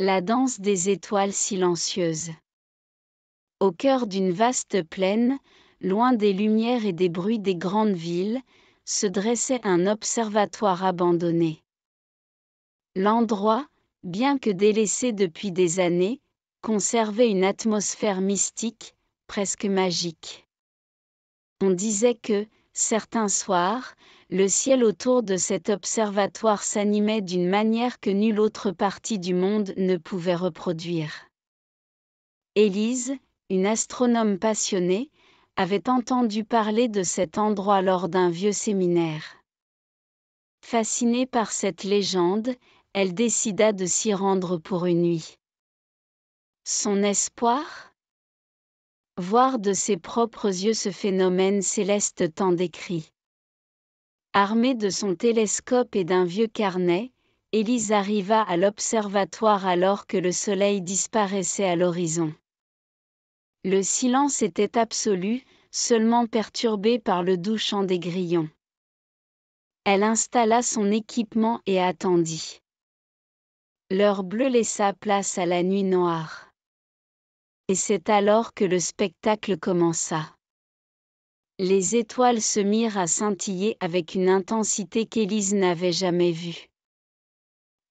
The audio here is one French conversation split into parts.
La danse des étoiles silencieuses. Au cœur d'une vaste plaine, loin des lumières et des bruits des grandes villes, se dressait un observatoire abandonné. L'endroit, bien que délaissé depuis des années, conservait une atmosphère mystique, presque magique. On disait que, certains soirs, le ciel autour de cet observatoire s'animait d'une manière que nulle autre partie du monde ne pouvait reproduire. Élise, une astronome passionnée, avait entendu parler de cet endroit lors d'un vieux séminaire. Fascinée par cette légende, elle décida de s'y rendre pour une nuit. Son espoir ? Voir de ses propres yeux ce phénomène céleste tant décrit. Armée de son télescope et d'un vieux carnet, Élise arriva à l'observatoire alors que le soleil disparaissait à l'horizon. Le silence était absolu, seulement perturbé par le doux chant des grillons. Elle installa son équipement et attendit. L'heure bleue laissa place à la nuit noire. Et c'est alors que le spectacle commença. Les étoiles se mirent à scintiller avec une intensité qu'Élise n'avait jamais vue.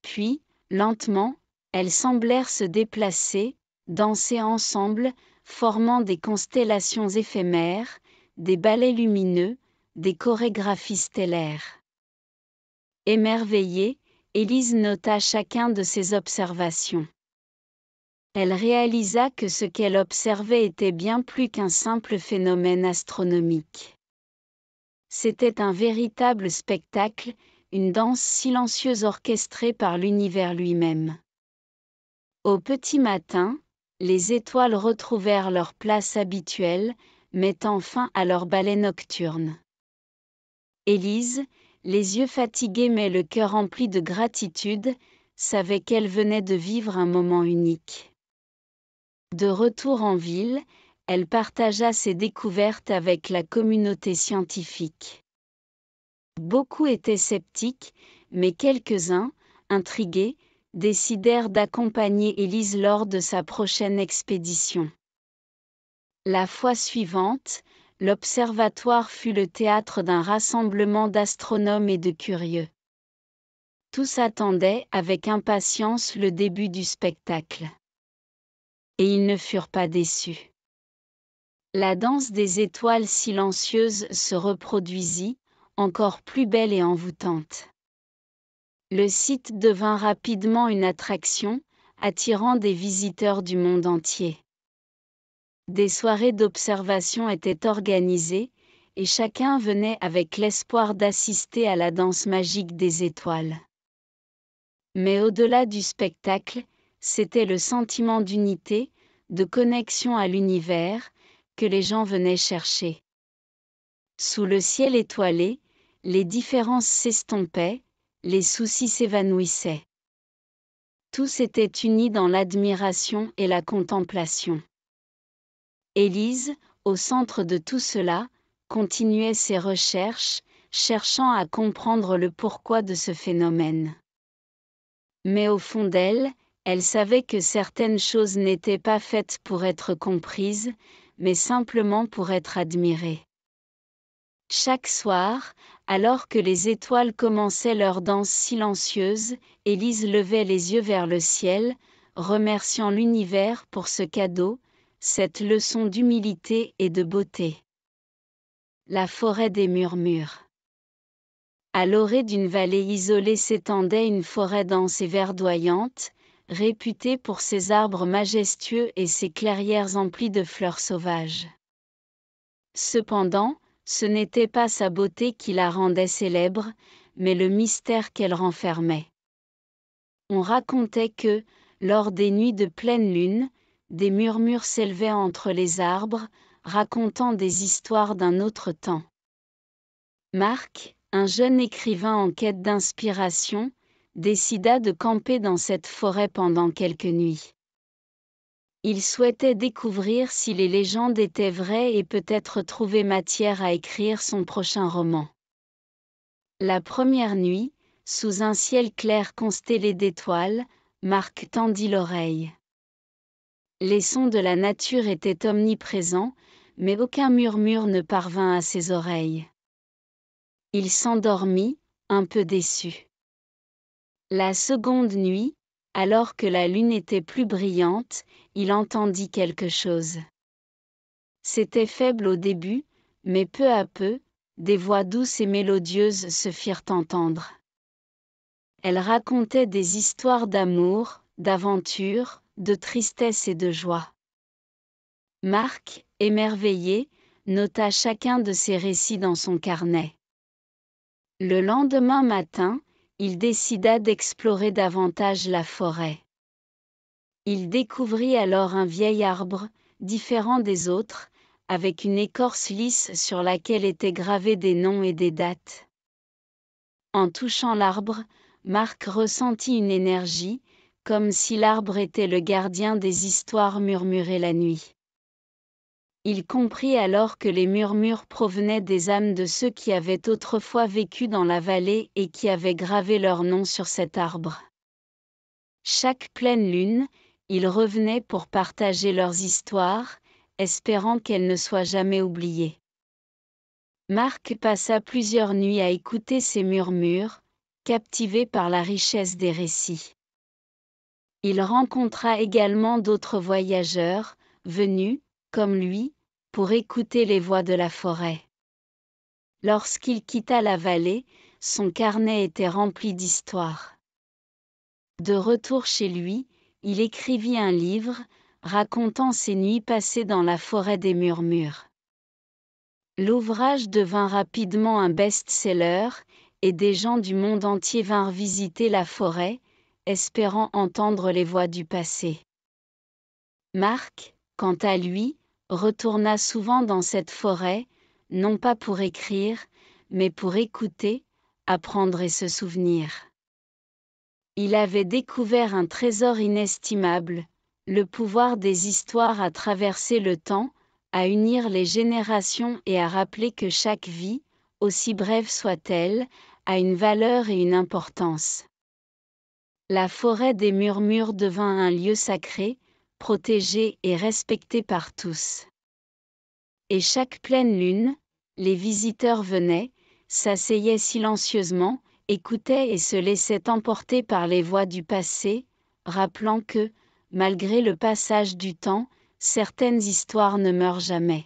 Puis, lentement, elles semblèrent se déplacer, danser ensemble, formant des constellations éphémères, des ballets lumineux, des chorégraphies stellaires. Émerveillée, Élise nota chacun de ses observations. Elle réalisa que ce qu'elle observait était bien plus qu'un simple phénomène astronomique. C'était un véritable spectacle, une danse silencieuse orchestrée par l'univers lui-même. Au petit matin, les étoiles retrouvèrent leur place habituelle, mettant fin à leur ballet nocturne. Élise, les yeux fatigués mais le cœur rempli de gratitude, savait qu'elle venait de vivre un moment unique. De retour en ville, elle partagea ses découvertes avec la communauté scientifique. Beaucoup étaient sceptiques, mais quelques-uns, intrigués, décidèrent d'accompagner Élise lors de sa prochaine expédition. La fois suivante, l'observatoire fut le théâtre d'un rassemblement d'astronomes et de curieux. Tous attendaient avec impatience le début du spectacle. Et ils ne furent pas déçus. La danse des étoiles silencieuses se reproduisit, encore plus belle et envoûtante. Le site devint rapidement une attraction, attirant des visiteurs du monde entier. Des soirées d'observation étaient organisées, et chacun venait avec l'espoir d'assister à la danse magique des étoiles. Mais au-delà du spectacle, c'était le sentiment d'unité, de connexion à l'univers, que les gens venaient chercher. Sous le ciel étoilé, les différences s'estompaient, les soucis s'évanouissaient. Tous étaient unis dans l'admiration et la contemplation. Élise, au centre de tout cela, continuait ses recherches, cherchant à comprendre le pourquoi de ce phénomène. Mais au fond d'elle, elle savait que certaines choses n'étaient pas faites pour être comprises, mais simplement pour être admirées. Chaque soir, alors que les étoiles commençaient leur danse silencieuse, Élise levait les yeux vers le ciel, remerciant l'univers pour ce cadeau, cette leçon d'humilité et de beauté. La forêt des murmures. À l'orée d'une vallée isolée s'étendait une forêt dense et verdoyante, réputée pour ses arbres majestueux et ses clairières emplies de fleurs sauvages. Cependant, ce n'était pas sa beauté qui la rendait célèbre, mais le mystère qu'elle renfermait. On racontait que, lors des nuits de pleine lune, des murmures s'élevaient entre les arbres, racontant des histoires d'un autre temps. Marc, un jeune écrivain en quête d'inspiration, décida de camper dans cette forêt pendant quelques nuits. Il souhaitait découvrir si les légendes étaient vraies et peut-être trouver matière à écrire son prochain roman. La première nuit, sous un ciel clair constellé d'étoiles, Marc tendit l'oreille. Les sons de la nature étaient omniprésents, mais aucun murmure ne parvint à ses oreilles. Il s'endormit, un peu déçu. La seconde nuit, alors que la lune était plus brillante, il entendit quelque chose. C'était faible au début, mais peu à peu, des voix douces et mélodieuses se firent entendre. Elles racontaient des histoires d'amour, d'aventure, de tristesse et de joie. Marc, émerveillé, nota chacun de ces récits dans son carnet. Le lendemain matin, il décida d'explorer davantage la forêt. Il découvrit alors un vieil arbre, différent des autres, avec une écorce lisse sur laquelle étaient gravés des noms et des dates. En touchant l'arbre, Marc ressentit une énergie, comme si l'arbre était le gardien des histoires murmurées la nuit. Il comprit alors que les murmures provenaient des âmes de ceux qui avaient autrefois vécu dans la vallée et qui avaient gravé leur nom sur cet arbre. Chaque pleine lune, ils revenaient pour partager leurs histoires, espérant qu'elles ne soient jamais oubliées. Marc passa plusieurs nuits à écouter ces murmures, captivé par la richesse des récits. Il rencontra également d'autres voyageurs, venus, comme lui, pour écouter les voix de la forêt. Lorsqu'il quitta la vallée, son carnet était rempli d'histoires. De retour chez lui, il écrivit un livre, racontant ses nuits passées dans la forêt des murmures. L'ouvrage devint rapidement un best-seller, et des gens du monde entier vinrent visiter la forêt, espérant entendre les voix du passé. Marc, quant à lui, retourna souvent dans cette forêt, non pas pour écrire, mais pour écouter, apprendre et se souvenir. Il avait découvert un trésor inestimable, le pouvoir des histoires à traverser le temps, à unir les générations et à rappeler que chaque vie, aussi brève soit-elle, a une valeur et une importance. La forêt des murmures devint un lieu sacré, protégé et respecté par tous. Et chaque pleine lune, les visiteurs venaient, s'asseyaient silencieusement, écoutaient et se laissaient emporter par les voix du passé, rappelant que, malgré le passage du temps, certaines histoires ne meurent jamais.